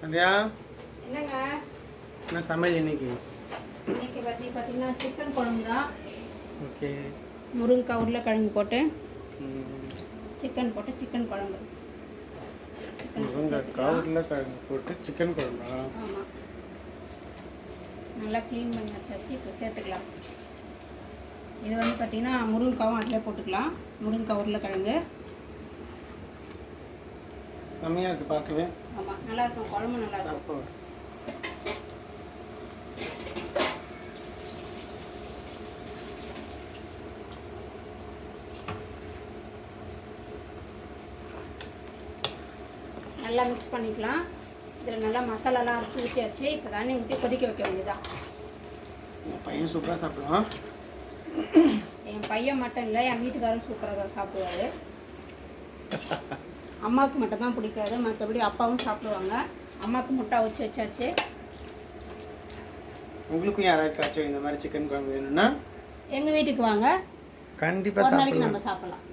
சந்தியா என்னங்க என்ன சமையல் இன்னைக்கு? இன்னைக்கு பார்த்தீங்கன்னா சிக்கன் குழம்பு தான். ஓகே. முருங்கைக்காய் உருளைக்கிழங்கு போட்டு சிக்கன் போட்டு சிக்கன் குழம்பு. முருங்கைக்காய் உருளைக்கிழங்கு போட்டு சிக்கன் குழம்பா? ஆமாம், நல்லா க்ளீன் பண்ணி வச்சாச்சு. இப்போ சேர்த்துக்கலாம். இது வந்து பார்த்திங்கன்னா முருங்கைக்காவும் அதில் போட்டுக்கலாம். முருங்கைக்காய் உருளைக்கிழங்கு செம்மையாக இருக்குது பார்க்கவே. ஆமாம், நல்லாயிருக்கும். குழம்பு நல்லாயிருக்கும். நல்லா மிக்ஸ் பண்ணிக்கலாம். இதில் நல்லா மசாலாலாம் அரைச்சி ஊற்றியாச்சு. இப்போ தானே ஊற்றி கொதிக்க வைக்க வேண்டியதான். என் பையன் சூப்பராக சாப்பிடுவான். என் பையன் மட்டும் இல்லை, என் வீட்டுக்காரரும் சூப்பராக சாப்பிடுவார். அம்மாவுக்கு மட்டும் தான் பிடிக்காது, மற்றபடி அப்பாவும் சாப்பிடுவாங்க. அம்மாவுக்கு முட்டை அவிச்சு வச்சாச்சு. உங்களுக்கும் யாராச்சும் இந்த மாதிரி சிக்கன் குழம்பு வேணும்னா எங்கள் வீட்டுக்கு வாங்க, கண்டிப்பாக ஒரு நாளைக்கு சாப்பிடலாம். நம்ம சாப்பிடலாம்.